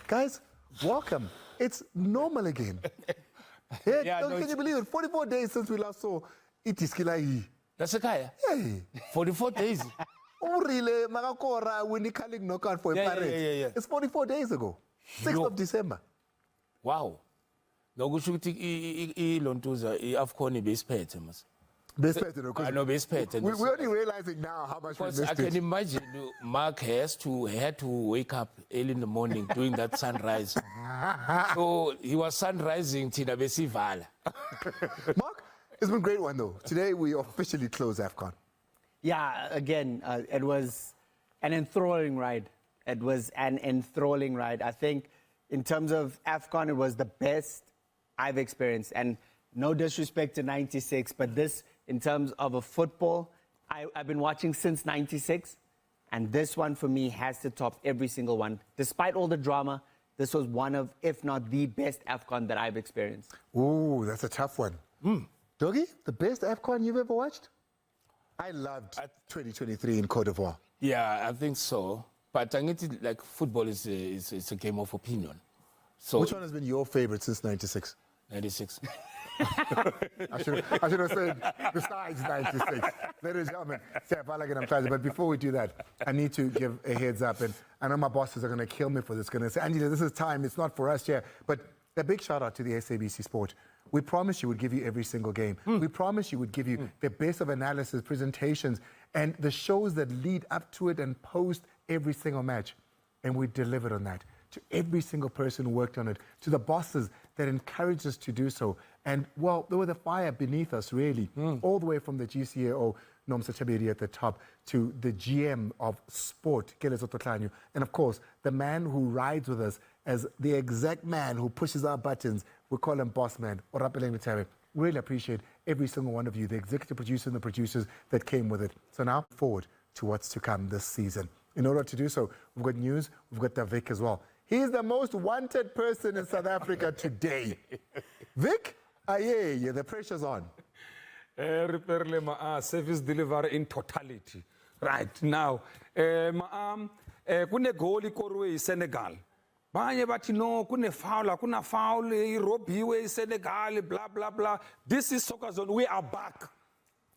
Guys, welcome. It's normal again. Can you believe it? 44 days since we last saw Itiskilai. That's a guy. Hey. 44 days. Really, Magakora winning calling knockout for a Pirates. Yeah. It's 44 days ago. 6th of December. Wow. Lokusho ukuthi iLontuza iAfcon ibesiphethe mas. I know besiphethe. We're only realizing now how much we missed it. I can imagine Mark had to wake up early in the morning doing that sunrise. So he was sunrising Tina Besivala. Mark, it's been a great one though. Today we officially close AFCON. Yeah, again, it was an enthralling ride. It was an enthralling ride. I think in terms of AFCON, it was the best I've experienced. And no disrespect to 96, but this, in terms of a football, I've been watching since 96. And this one, for me, has to top every single one. Despite all the drama, this was one of, if not the best AFCON that I've experienced. Ooh, that's a tough one. Doggy, the best AFCON you've ever watched? I loved 2023 in Cote d'Ivoire. Yeah, I think so. But I think like football is a game of opinion. So which one has been your favorite since 96? 96. I should have said besides 96. Ladies and gentlemen, but before we do that, I need to give a heads up. And I know my bosses are going to kill me for this. Going to say, Angela, this is time. It's not for us here. But a big shout out to the SABC Sport. We promised you would give you every single game. We promised you would give you the best of analysis, presentations, and the shows that lead up to it and post every single match. And we delivered on that. To every single person who worked on it, to the bosses that encouraged us to do so. And, well, there was a fire beneath us, really, all the way from the GCAO, Nomsa Chabiri at the top, to the GM of sport, Kelezo Totlanyu, and, of course, the man who rides with us as the exact man who pushes our buttons. We call him Boss Man, Orapeleng Terry. Really appreciate every single one of you, the executive producer and the producers that came with it. So now, forward to what's to come this season. In order to do so, we've got news, we've got Vic as well. He's the most wanted person in South Africa today. Vic, the pressure's on. Service delivery in totality. Right now, kune goal ikorwe Senegal. Banye bathi no kuna foul irobiwe Senegal blah blah blah. This is soccer zone. We are back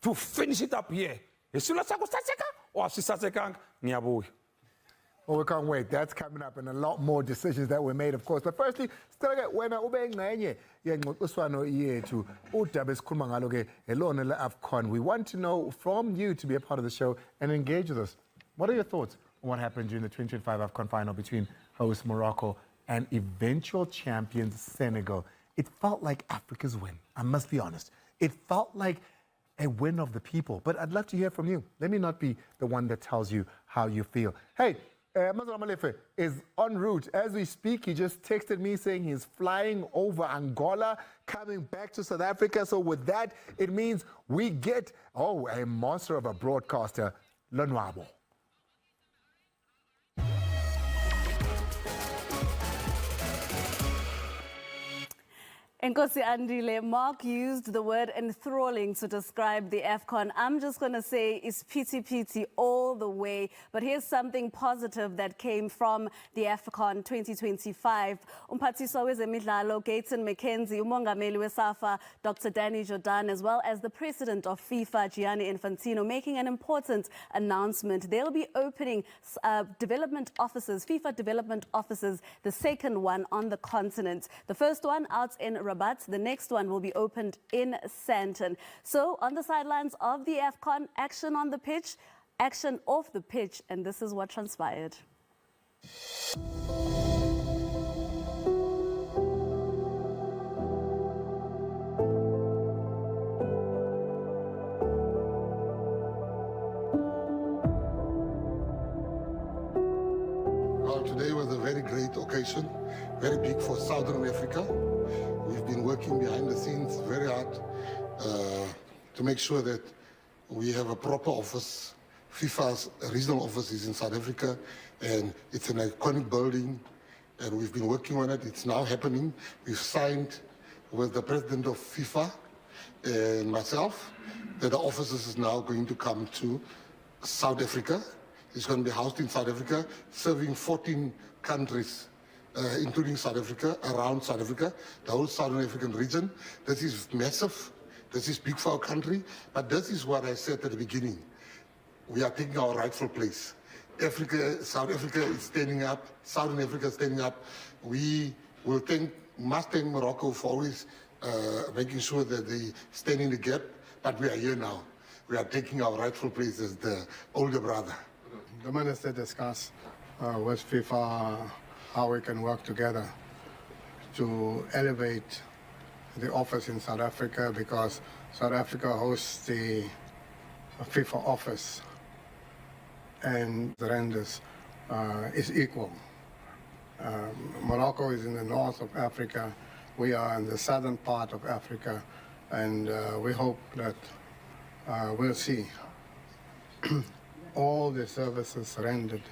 to finish it up here. Esula sakho satseka or sisatseka ngiyabuya. Well, we can't wait. That's coming up, and a lot more decisions that were made, of course. But firstly, still get when AFCON. We want to know from you to be a part of the show and engage with us. What are your thoughts on what happened during the 2025 AFCON final between host Morocco and eventual champions Senegal? It felt like Africa's win. I must be honest. It felt like a win of the people. But I'd love to hear from you. Let me not be the one that tells you how you feel. Hey, Mazala Malefe is en route. As we speak, he just texted me saying he's flying over Angola, coming back to South Africa. So with that, it means we get, a monster of a broadcaster, Lonwabo. Nkosi Andile, Mark used the word enthralling to describe the AFCON. I'm just going to say it's pity all the way. But here's something positive that came from the AFCON 2025. Umphathiswa wezemidlalo Gaten McKenzie, umongameli weSAFA Dr. Danny Jordan, as well as the president of FIFA Gianni Infantino, making an important announcement. They'll be opening development offices, FIFA development offices, the second one on the continent. The first one out in Rabat. The next one will be opened in Sandton. So on the sidelines of the AFCON, action on the pitch, action off the pitch, and this is what transpired. Well, today was a very great occasion, very big for Southern Africa. We've been working behind the scenes very hard to make sure that we have a proper office. FIFA's regional office is in South Africa, and it's an iconic building, and we've been working on it. It's now happening. We've signed with the president of FIFA and myself that the offices is now going to come to South Africa. It's going to be housed in South Africa, serving 14 countries including South Africa, around South Africa, the whole Southern African region. This is massive. This is big for our country. But this is what I said at the beginning. We are taking our rightful place. South Africa is standing up. Southern Africa is standing up. We will must thank Morocco for always making sure that they stand in the gap. But we are here now. We are taking our rightful place as the older brother. The minister discussed with FIFA how we can work together to elevate the office in South Africa, because South Africa hosts the FIFA office and the renders is equal. Morocco is in the north of Africa. We are in the southern part of Africa, and we hope that we'll see all the services rendered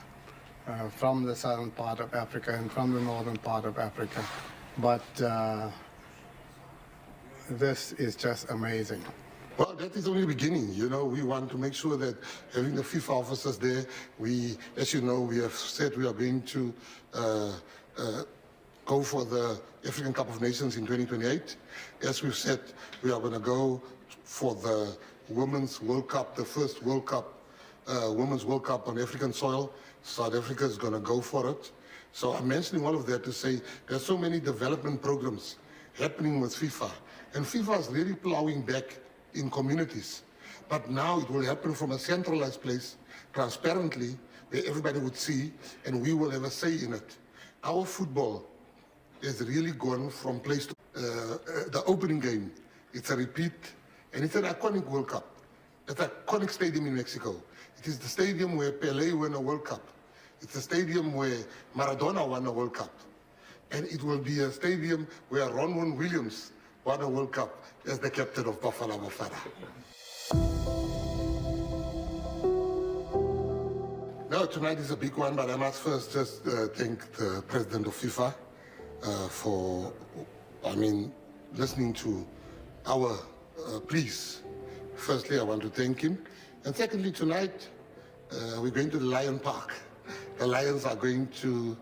from the southern part of Africa and from the northern part of Africa. But this is just amazing. Well, that is only the beginning. You know, we want to make sure that having the FIFA officers there, as you know, we have said we are going to go for the African Cup of Nations in 2028. As we've said, we are going to go for the Women's World Cup, the first World Cup, Women's World Cup on African soil. South Africa is going to go for it. So I'm mentioning all of that to say there's so many development programs happening with FIFA. And FIFA is really plowing back in communities. But now it will happen from a centralized place, transparently, where everybody would see, and we will have a say in it. Our football is really gone from place to the opening game. It's a repeat, and it's an iconic World Cup. It's an iconic stadium in Mexico. It is the stadium where Pelé won a World Cup. It's the stadium where Maradona won a World Cup. And it will be a stadium where Ron Williams won a World Cup as the captain of Bafana Bafana. No, tonight is a big one, but I must first just thank the president of FIFA for, listening to our pleas. Firstly, I want to thank him. And secondly, tonight, we're going to the Lion Park. The Lions are going to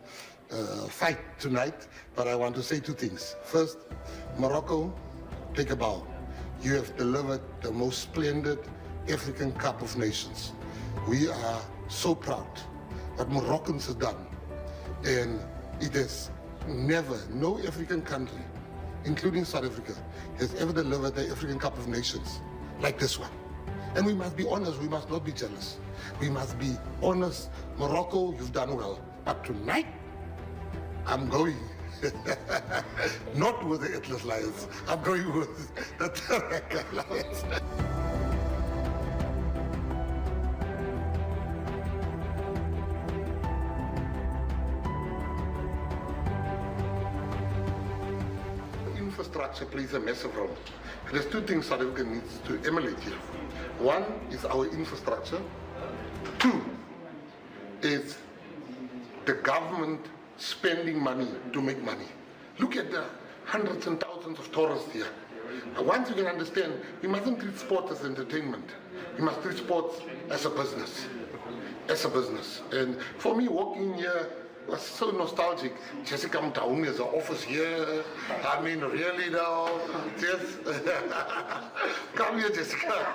fight tonight, but I want to say two things. First, Morocco, take a bow. You have delivered the most splendid African Cup of Nations. We are so proud what Moroccans have done. And it has never, no African country, including South Africa, has ever delivered the African Cup of Nations like this one. And we must be honest, we must not be jealous. We must be honest. Morocco, you've done well. But tonight, I'm going not with the Atlas Lions, I'm going with the Terraca Lions. Infrastructure plays a massive role. There's two things South Africa needs to emulate here. One is our infrastructure. Two is the government spending money to make money. Look at the hundreds and thousands of tourists here. Once you can understand, we mustn't treat sport as entertainment. We must treat sports as a business. As a business. And for me, walking here was so nostalgic. Jessica Mtaung has an office here. I mean, really now. Just come here, Jessica.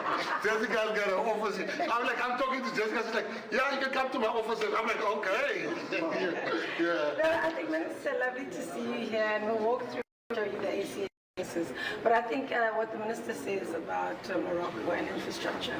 Jessica's got an office here. I'm talking to Jessica. She's like, yeah, you can come to my office. And I'm like, okay. Yeah. No, I think it's lovely to see you here, and we'll walk through and show you the ACA. But I think what the minister says about Morocco and infrastructure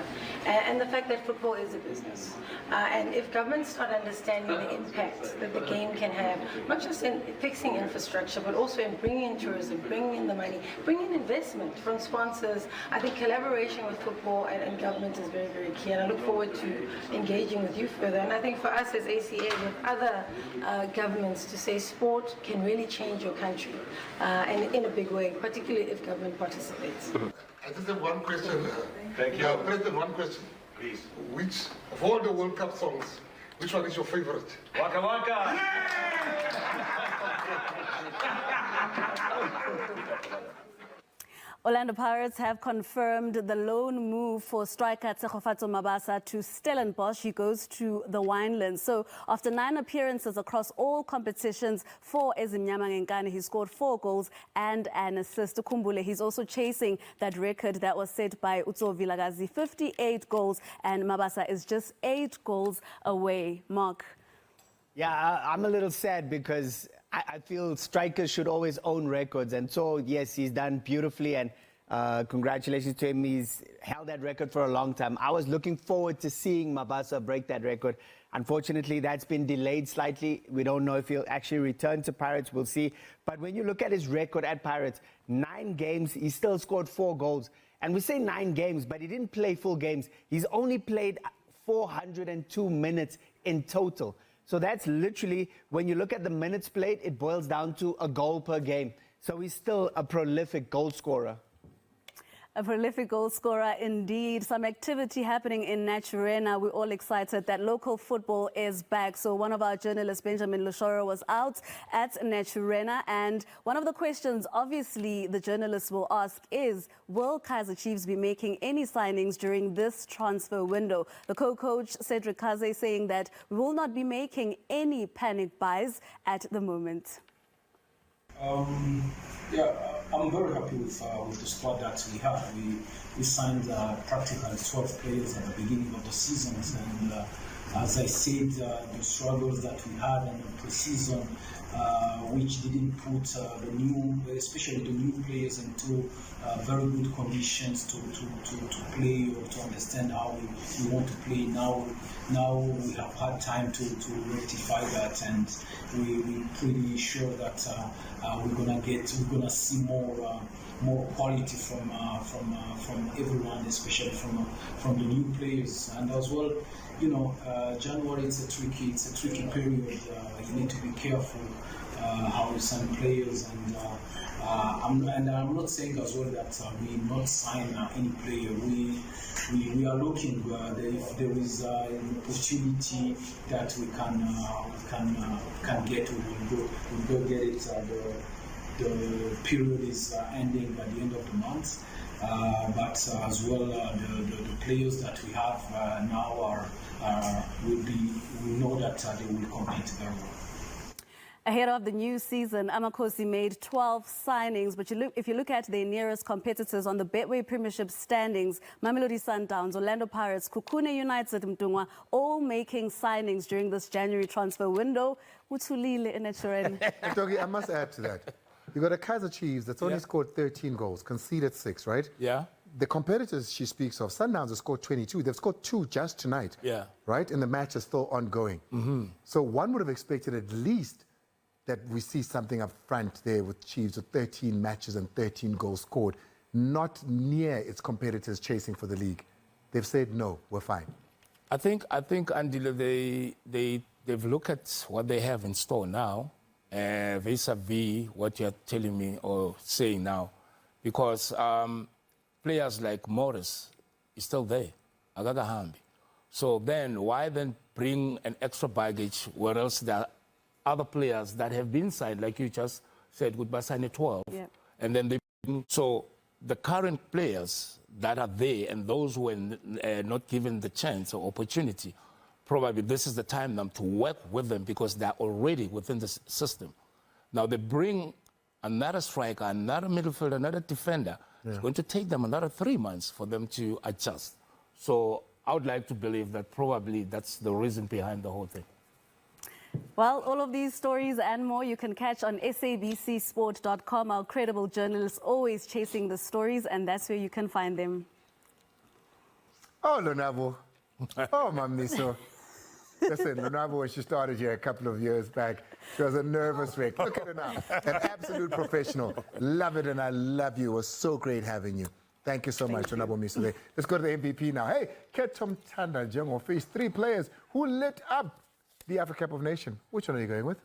and the fact that football is a business, and if governments start understanding the impact that the game can have, not just in fixing infrastructure, but also in bringing in tourism, bringing in the money, bringing in investment from sponsors, I think collaboration with football and government is very, very key. And I look forward to engaging with you further. And I think for us as ACA, with other governments, to say sport can really change your country and in a big way, particularly if government participates. I just have one question. Thank you. President, one question. Please. Which, of all the World Cup songs, which one is your favorite? Waka waka! Orlando Pirates have confirmed the loan move for striker Tshegofatso Mabasa to Stellenbosch. He goes to the Winelands. So after 9 appearances across all competitions for Ezimnyama Ngenkani, he scored 4 goals and an assist. Kumbule, he's also chasing that record that was set by Utso Vilakazi, 58 goals, and Mabasa is just 8 goals away. Mark. Yeah, I'm a little sad because I feel strikers should always own records. And so, yes, he's done beautifully. And congratulations to him. He's held that record for a long time. I was looking forward to seeing Mabasa break that record. Unfortunately, that's been delayed slightly. We don't know if he'll actually return to Pirates. We'll see. But when you look at his record at Pirates, 9 games, he still scored 4 goals. And we say 9 games, but he didn't play full games. He's only played 402 minutes in total. So that's literally, when you look at the minutes played, it boils down to a goal per game. So he's still a prolific goal scorer. A prolific goal scorer indeed. Some activity happening in Naturena. We're all excited that local football is back. So one of our journalists, Benjamin Lushoro, was out at Naturena. And one of the questions, obviously, the journalists will ask is, will Kaizer Chiefs be making any signings during this transfer window? The co-coach, Cedric Kaze, saying that we will not be making any panic buys at the moment. I'm very happy with the squad that we have. We signed practically 12 players at the beginning of the season, and as I said, the struggles that we had in the pre-season, which didn't put especially the new players into very good conditions to play or to understand how we want to play. Now we have had time to rectify that, and we're pretty sure that we're gonna see more quality from everyone, especially from the new players. And as well, January it's a tricky period. You need to be careful how you sign players, and I'm not saying as well that we not sign any player. We are looking if there is an opportunity that we can get, we'll go get it. The period is ending by the end of the month, but as well the players that we have now we know that they will compete very well. Ahead of the new season, Amakosi made 12 signings, but if you look at their nearest competitors on the Betway Premiership standings, Mamelodi Sundowns, Orlando Pirates, Kukune United, Mtungwa, all making signings during this January transfer window. Utulile in Togi, I must add to that. You got a Kaizer Chiefs that's only scored 13 goals, conceded 6, right? Yeah. The competitors she speaks of, Sundowns have scored 22. They've scored 2 just tonight. Yeah. Right? And the match is still ongoing. So one would have expected at least that we see something up front there with Chiefs with 13 matches and 13 goals scored, not near its competitors chasing for the league. They've said, no, we're fine. I think Andile, they've looked at what they have in store now, vis-a-vis what you're telling me or saying now, because players like Morris is still there, Agaga Hambi. So then why then bring an extra baggage where else there are other players that have been signed, like you just said, with Basane 12, and then so the current players that are there and those who are not given the chance or opportunity, probably this is the time now to work with them because they're already within the system. Now they bring another striker, another midfielder, another defender. It's going to take them another 3 months for them to adjust. So I would like to believe that probably that's the reason behind the whole thing. Well, all of these stories and more you can catch on sabcsport.com. Our credible journalists always chasing the stories, and that's where you can find them. Oh, Lonabo. Oh, Mamiso. Listen, Lonabo, when she started here a couple of years back, she was a nervous wreck. Look at her now. An absolute professional. Love it, and I love you. It was so great having you. Thank you so much, Lonabo Misule. Let's go to the MVP now. Hey, Ketom Tanda Jongo faced 3 players who lit up the Africa Cup of Nations. Which one are you going with?